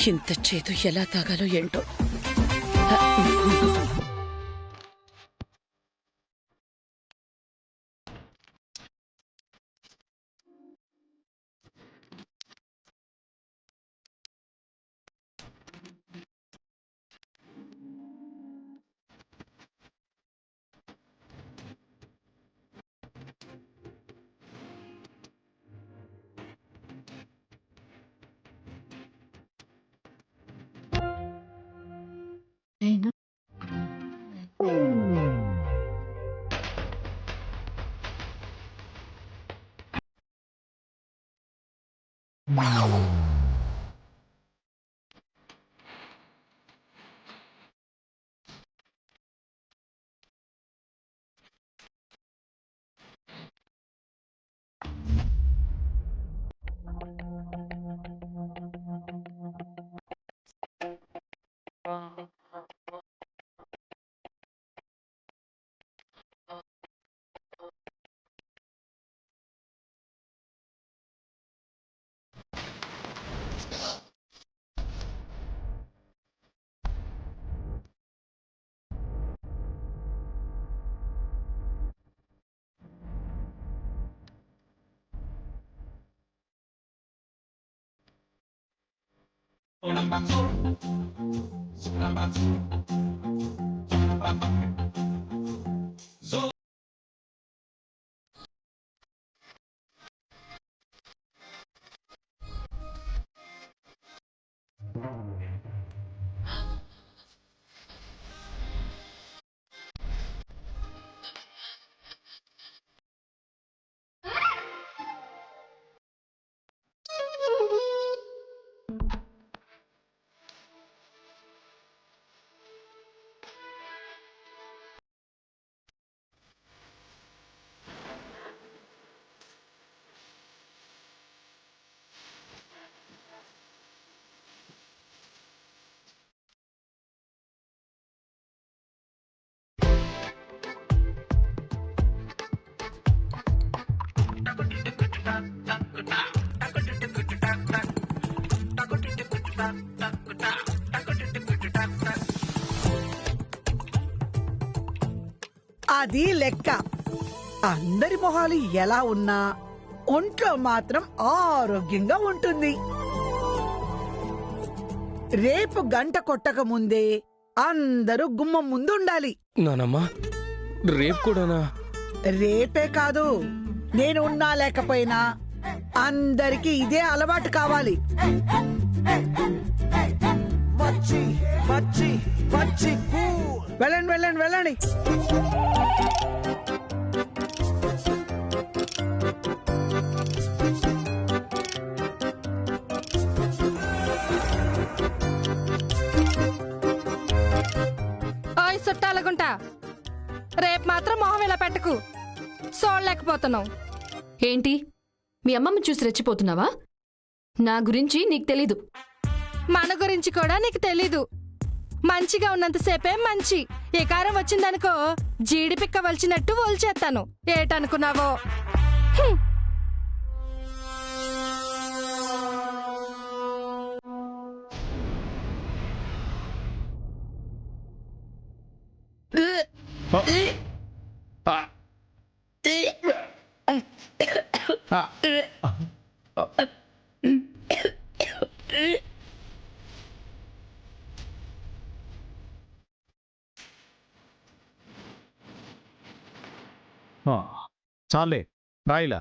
ఇంత చేదు ఎలా తాగాలో ఏంటో. అది లెక్క. అందరి మొహాలు ఎలా ఉన్నా ఒంట్లో మాత్రం ఆరోగ్యంగా ఉంటుంది. రేపు గంట కొట్టక ముందే అందరూ గుమ్మం ముందు ఉండాలి. నానమ్మా రేపు కూడానా? రేపే కాదు, నేను ఉన్నా లేకపోయినా అందరికీ ఇదే అలవాటు కావాలి. వెళ్ళండి వెళ్ళండి వెళ్ళండి. చుట్టాలగుంటా రేపు మాత్రం మొహం ఇలా పెట్టకు, చూడలేకపోతున్నావు. ఏంటి మీ అమ్మమ్మ చూసి రెచ్చిపోతున్నావా? నా గురించి నీకు తెలీదు. మన గురించి కూడా నీకు తెలీదు. మంచిగా ఉన్నంతసేపే మంచి, ఏ కారం వచ్చిందనుకో జీడిపిక్క వలిచినట్టు వలిచేస్తాను. ఏటనుకున్నావో? చాలే రాయిలా.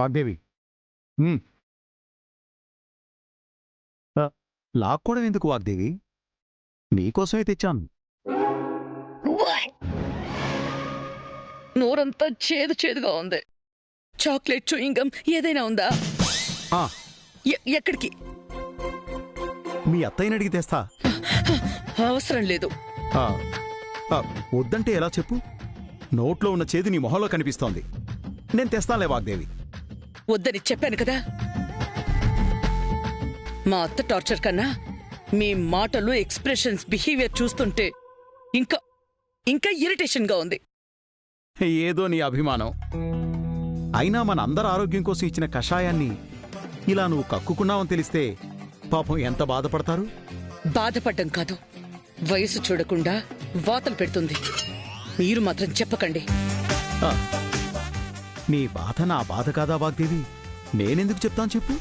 వాగ్దేవి లాక్కోవడం ఎందుకు వాగ్దేవి? నీకోసమే తెచ్చాను. నోరంతా చేదు చేదుగా ఉంది. చాక్లెట్ చూయింగం ఏదైనా ఉందా? ఎక్కడికి? మీ అత్తయ్యని అడిగి తెస్తా. అవసరం లేదు. వద్దంటే ఎలా చెప్పు? నోట్లో ఉన్న చేదు నీ మొహంలో కనిపిస్తోంది. నేను తెస్తానులే వాగ్దేవి. వద్దని చెప్పాను కదా. మా అత్త టార్చర్ కన్నా మీ మాటలు, ఎక్స్ప్రెషన్స్, బిహేవియర్ చూస్తుంటే ఇంకా ఇంకా ఇరిటేషన్ గా ఉంది. ఏదో నీ అభిమానం. అయినా మన అందరి ఆరోగ్యం కోసం ఇచ్చిన కషాయాన్ని ఇలా నువ్వు కక్కుకున్నావని తెలిస్తే పాపం ఎంత బాధపడతారు. బాధపడ్డం కాదు, వయసు చూడకుండా వాతలు పెడుతుంది. మీరు మాత్రం చెప్పకండి. ఆ, నీ బాధ నా బాధ కాదా వాగ్దేవి? నేనెందుకు చెప్తాను చెప్పు.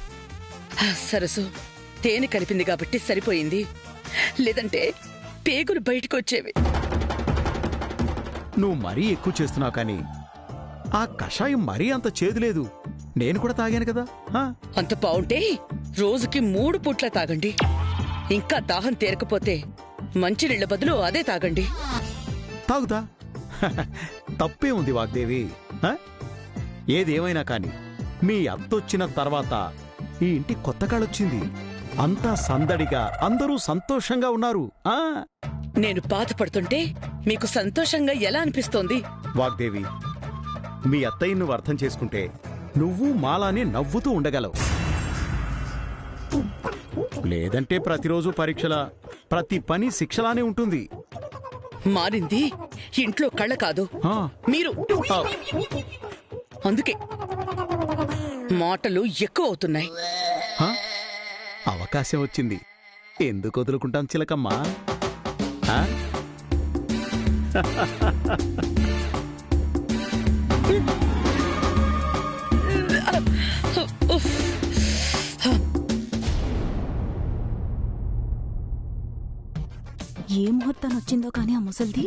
సరసు తేనె కలిపింది కాబట్టి సరిపోయింది, లేదంటే పేగులు బయటకు వచ్చేవి. నువ్వు మరీ ఎక్కువ చేస్తున్నావు కానీ ఆ కషాయం మరీ అంత చేదు లేదు. నేను కూడా తాగాను కదా. ఆ, అంత బావుంటే రోజుకి 3 పూట్ల తాగండి. ఇంకా దాహం తీరకపోతే మంచినీళ్ల బదులు అదే తాగండి. తాగుతా. తప్పే ఉంది వాగ్దేవి. ఆ? ఏదేమైనా కాని మీ అత్తొచ్చిన తర్వాత ఈ ఇంటి కొత్త కాళ్ళొచ్చింది. అంతా సందడిగా, అందరూ సంతోషంగా ఉన్నారు. ఆ నేను బాధపడుతుంటే మీకు సంతోషంగా ఎలా అనిపిస్తోంది? వాగ్దేవి, మీ అత్తయ్య నువ్వు అర్థం చేసుకుంటే నువ్వు మాలానే నవ్వుతూ ఉండగలవు. లేదంటే ప్రతిరోజు పరీక్షల, ప్రతి పని శిక్షలానే ఉంటుంది. మారింది ఇంట్లో కళ్ళ కాదు, ఆ, మీరు. ఆ, అందుకే మాటలు ఎక్కువ అవుతున్నాయి. ఆ? అవకాశం వచ్చింది, ఎందుకు వదులుకుంటాం చిలకమ్మా? ఆ? ఉఫ్. ఏ ముహూర్తాన్ని వచ్చిందో కానీ ఆ ముసల్ది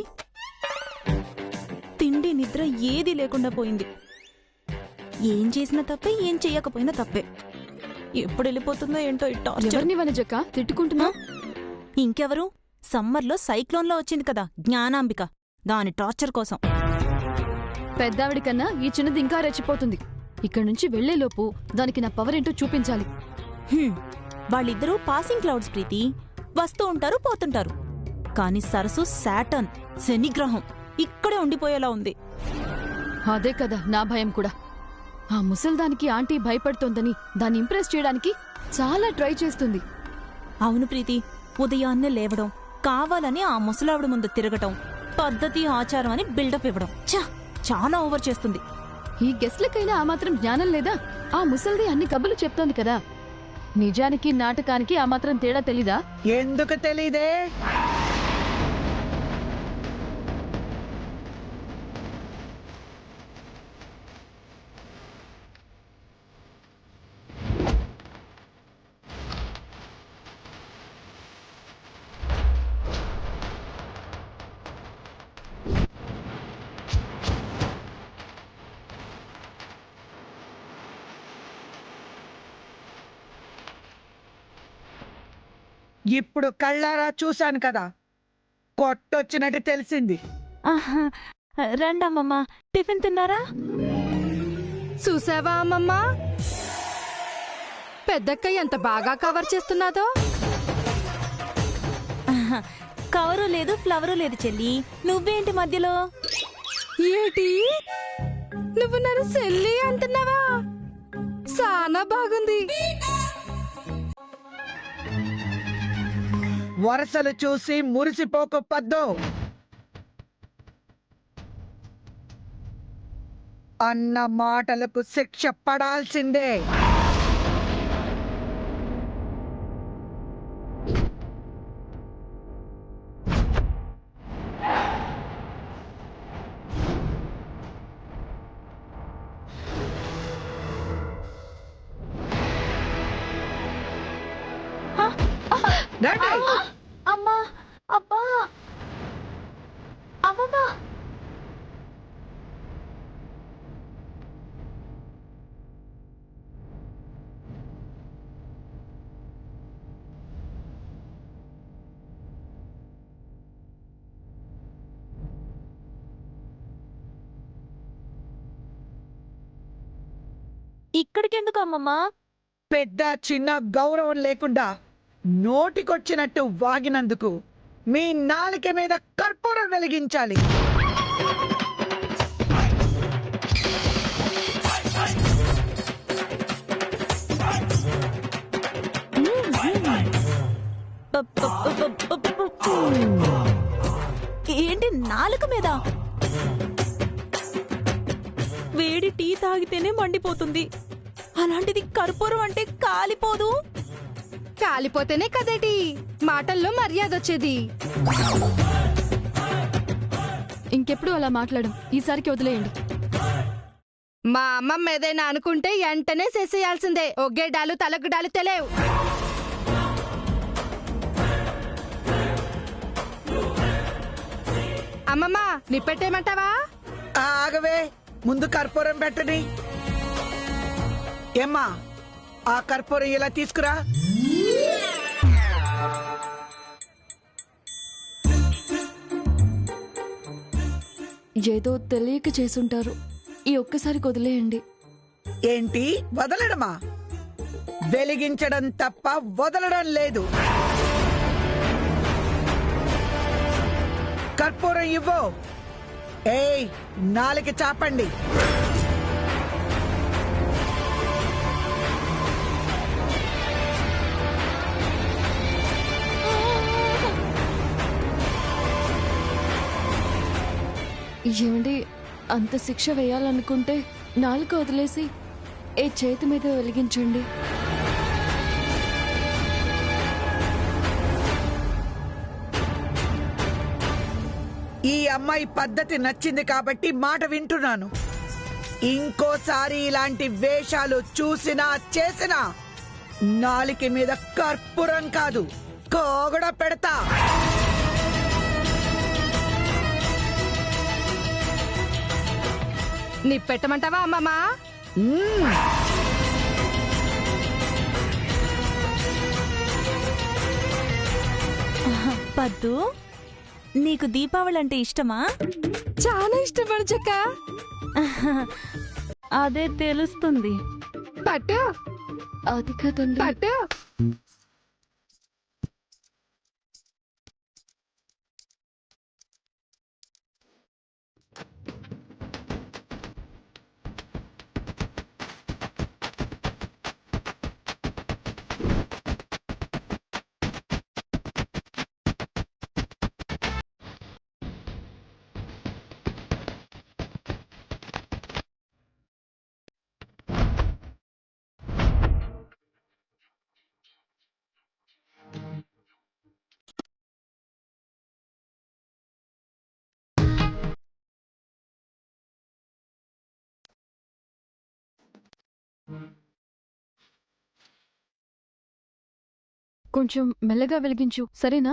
తిండి నిద్ర ఏది లేకుండా పోయింది. ఏం చేసినా తప్పే, ఏం చెయ్యకపోయినా తప్పే. ఎప్పుడు వెళ్ళిపోతుందో ఏంటో ఈ టార్చర్. ఎవరిని వనజక్క తిట్టుకుంటున్నా? ఇంకెవరు? సమ్మర్లో సైక్లోన్లో వచ్చింది కదా జ్ఞానాంబిక, దాని టార్చర్ కోసం. పెద్దావిడి కన్నా ఈ చిన్నది ఇంకా రెచ్చిపోతుంది. ఇక్కడి నుంచి వెళ్లేలోపు దానికి నా పవర్ ఏంటో చూపించాలి. వాళ్ళిద్దరూ పాసింగ్ క్లౌడ్స్ ప్రీతి, వస్తూ ఉంటారు పోతుంటారు. కాని సరసు శాటర్న్, శనిగ్రహం ఇక్కడే ఉండిపోయేలా ఉంది. అదే కదా నా భయం కూడా. ఆ ముసల్దానికి ఆంటీ భయపడుతోందని దాన్ని ఇంప్రెస్ చేయడానికి చాలా ట్రై చేస్తుంది. అవును ప్రీతి, ఉదయాన్నే లేవడం, కావాలని ఆ ముసలావిడ ముందు తిరగటం, పద్ధతి ఆచారం అని బిల్డప్ ఇవ్వడం, చాలా ఓవర్ చేస్తుంది. ఈ గెస్ట్లకైనా ఆ మాత్రం జ్ఞానం లేదా? ఆ ముసల్ది అన్ని కబుర్లు చెప్తోంది కదా, నిజానికి నాటకానికి ఆ మాత్రం తేడా తెలీదా? ఎందుకు తెలీదే? ఇప్పుడు కళ్ళారా చూశాను కదా, కొట్టొచ్చినట్టు తెలిసింది. ఆహా, రండమ్మమ్మ, టిఫిన్ తిన్నారా? చూసావా అమ్మమ్మా, పెద్దక్క ఎంత బాగా కవర్ చేస్తున్నాదో. ఆహా, కవరు లేదు, ఫ్లవరు లేదు చెల్లి, నువ్వేంటి మధ్యలో? ఏటి, నువ్వు నన్ను సెల్లి అంటున్నావా? చాలా బాగుంది. వరసలు చూసి మురిసిపోకు పద్దు. అన్న మాటలకు శిక్ష పడాల్సిందే. రండి. అమ్మా, అబ్బా, అమ్మమ్మా. ఇక్కడికెందుకు అమ్మమ్మా? పెద్ద చిన్న గౌరవం లేకుండా నోటికొచ్చినట్టు వాగినందుకు మీ నాలిక మీద కర్పూరం వెలిగించాలి. ఏంటి నాలుక మీద? తాగితేనే మండిపోతుంది, అలాంటిది కర్పూరం అంటే కాలిపోదు. కాలిపోతేనే కదేటి మాటల్లో మర్యాద వచ్చేది. ఇంకెప్పుడు అలా మాట్లాడం, ఈసారికి వదిలేయండి. మా అమ్మమ్మ ఏదైనా అనుకుంటే వెంటనే చేసేయాల్సిందే. ఒగ్గేడాలు తలగుడాలు తెలియవు. అమ్మమ్మ నిప్పెట్టేయమంటావా? ఆగవే, ముందు కర్పూరం పెట్టని. ఏమ్మా, ఆ కర్పూరం ఇలా తీసుకురా. ఏదో తెలియక చేసుంటారు, ఈ ఒక్కసారికి వదిలేయండి. ఏంటి వదలడమా? వెలిగించడం తప్ప వదలడం లేదు. కర్పూరం ఇవ్వు. ఏయ్, నాలుక చాపండి. ఏమండి, అంత శిక్ష వేయాలనుకుంటే నాలుక వదిలేసి ఏ చేతి మీద వెలిగించండి. ఈ అమ్మాయి పద్ధతి నచ్చింది కాబట్టి మాట వింటున్నాను. ఇంకోసారి ఇలాంటి వేషాలు చూసినా చేసినా నాలిక మీద కర్పూరం కాదు, కోగడ పెడతా. నిప్పెట్టమంటావా అమ్మమ్మ? పద్దు, నీకు దీపావళి అంటే ఇష్టమా? చాలా ఇష్టపడు చెక్క. అదే తెలుస్తుంది. పట్టు అది కదండి. పట్టు. కొంచెం మెల్లగా వెలిగించు, సరేనా?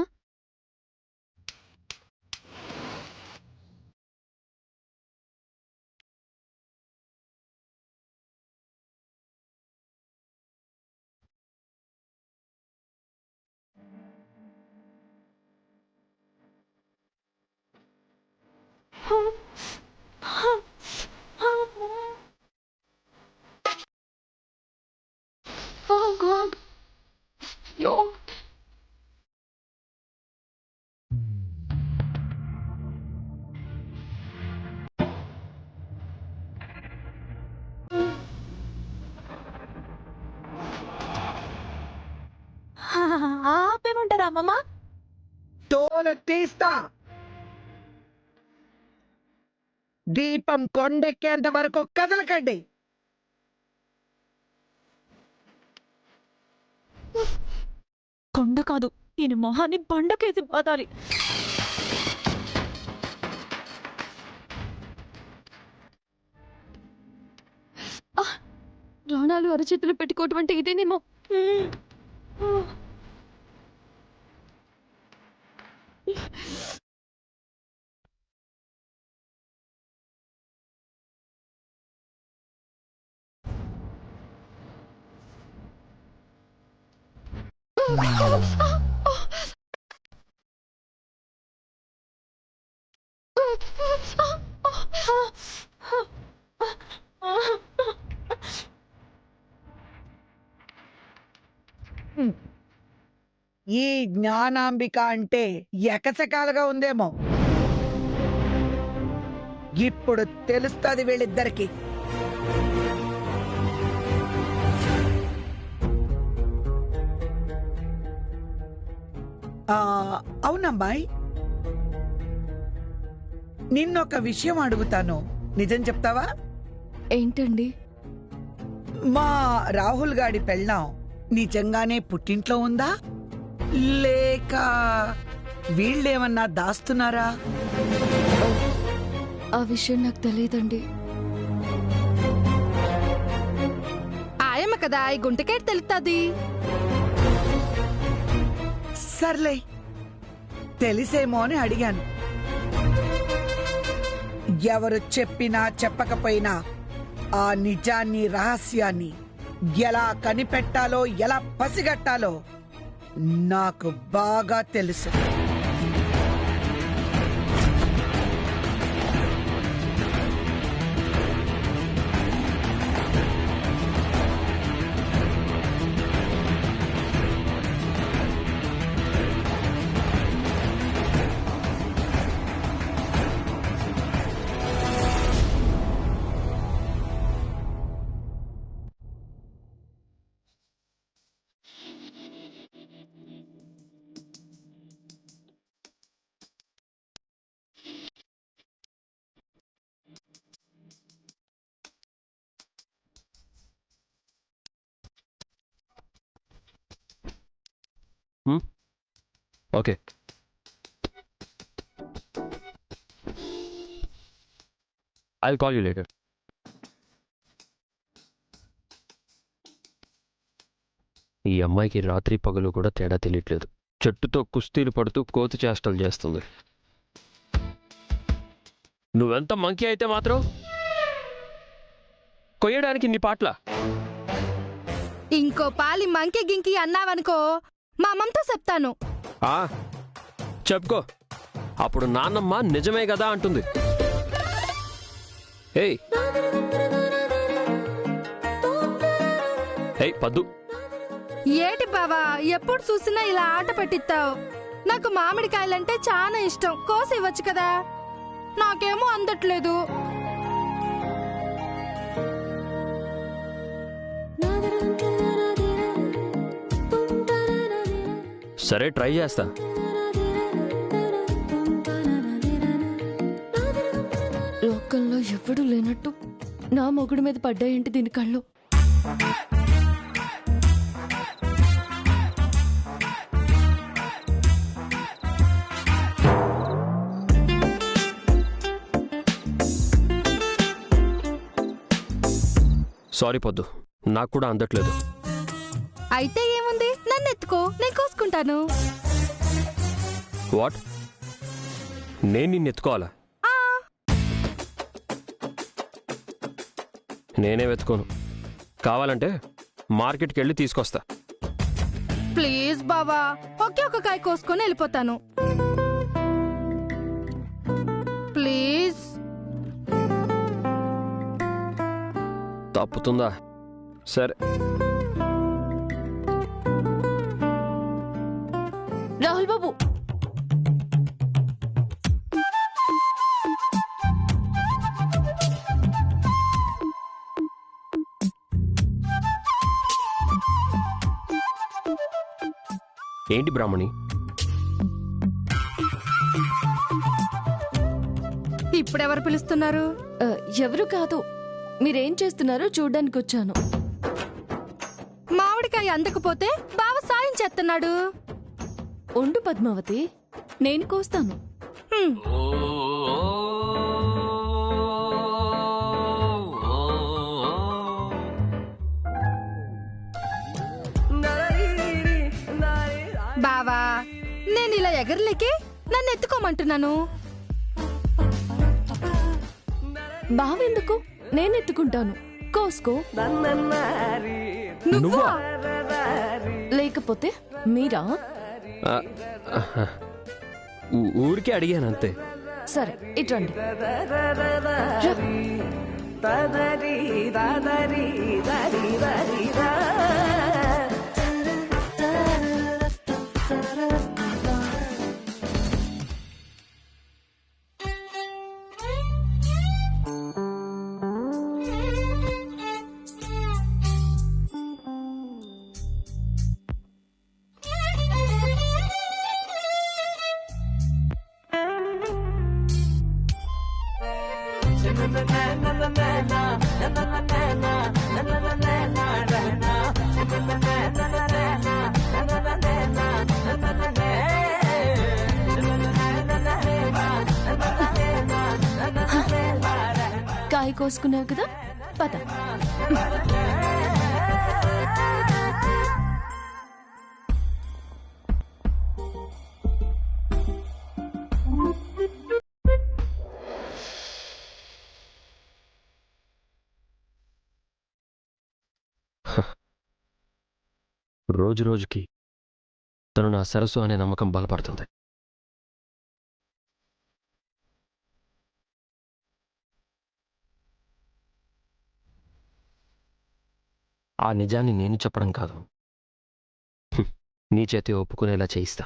ఆపేమంటారా అమ్మమ్మ? తోలు తీస్తా. దీపం కొండెక్కేంత వరకు కదలకండి. కొండ కాదు, ఈయన మొహాన్ని బండకేసి బాదాలి. ప్రాణాలు అరచేతులు పెట్టుకోవటం అంటే ఇదేనేమో. ఈ జ్ఞానాంబిక అంటే ఎకసకాలుగా ఉందేమో. ఇప్పుడు తెలుస్తుంది వీళ్ళిద్దరికి. అవునమ్మాయి, నిన్నొక విషయం అడుగుతాను, నిజం చెప్తావా? ఏంటండి? మా రాహుల్ గాడి పెళ్ళాం నిజంగానే పుట్టింట్లో ఉందా లేక వీళ్ళేమన్నా దాస్తున్నారా? ఆ విషయం నాకు తెలియదండి. ఆయమ్మ కదా, ఈ గుంటకేట్ తెలుస్తుంది. సర్లే, తెలిసేమో అని అడిగాను. ఎవరు చెప్పినా చెప్పకపోయినా ఆ నిజాన్ని రహస్యాన్ని ఎలా కనిపెట్టాలో ఎలా పసిగట్టాలో నాకు బాగా తెలుసు. Okay, I will call you later. ఈ అమ్మాయికి రాత్రి పగలు కూడా తేడా తెలియట్లేదు. చెట్టుతో కుస్తీలు పడుతూ కోతి చేష్టలు చేస్తుంది. నువ్వెంత మంకీ అయితే మాత్రం కొయ్యడానికి నీ పాటల. ఇంకో పాలి మంకి గింకి అన్నావనుకో మా అమ్మతో చెప్తాను. చెప్పుకో, అప్పుడు నాన్నమ్మ నిజమే కదా అంటుంది. ఏయ్ ఏయ్ పద్దు, ఏటి బావా ఎప్పుడు చూసినా ఇలా ఆట పట్టిస్తావు? నాకు మామిడికాయలంటే చాలా ఇష్టం, కోసి ఇవ్వచ్చు కదా. నాకేమో అందట్లేదు. సరే ట్రై చేస్తా. లోకంలో ఎవడూ లేనట్టు నా మొగుడి మీద పడ్డాయేంటి దీని కళ్ళు? సారీ పొద్దు, నాకు కూడా అందట్లేదు. అయితే ఏముంది, నన్ను ఎత్తుకో, నేను కోసుకుంటాను. వాట్? నేను నిన్ను ఎత్తుకోవాలా? నేనే వెతుకోను. కావాలంటే మార్కెట్కి వెళ్ళి తీసుకొస్తా. ప్లీజ్ బావా, ఒకే ఒక కాయ కోసుకొని వెళ్ళిపోతాను. ప్లీజ్. తప్పుతుందా? సరే. రాహుల్ బాబు, ఏంటి బ్రాహ్మణి? ఇప్పుడెవరు పిలుస్తున్నారు? ఎవరు కాదు, మీరేం చేస్తున్నారో చూడ్డానికి వచ్చాను. మామిడికాయ అందకపోతే బావ సాయం చేస్తున్నాడు. ఉండు పద్మావతి, నేను కోస్తాను. హ్మ్. బావా, నేను ఇలా ఎగరలేకే నన్ను ఎత్తుకోమంటున్నాను. బావెందుకు? నేను ఎత్తుకుంటాను, కోసుకో. నువ్వా? లేకపోతే మీరా? ఊరికే అడిగాను అంతే. సరే ఇట్రండి. కాయ కోసుకున్నావు కదా, పద. రోజు రోజుకి తను నా సరస్సు అనే నమ్మకం బలపడుతుంది. ఆ నిజాన్ని నేను చెప్పడం కాదు, నీ చేతి ఒప్పుకునేలా చేయిస్తా.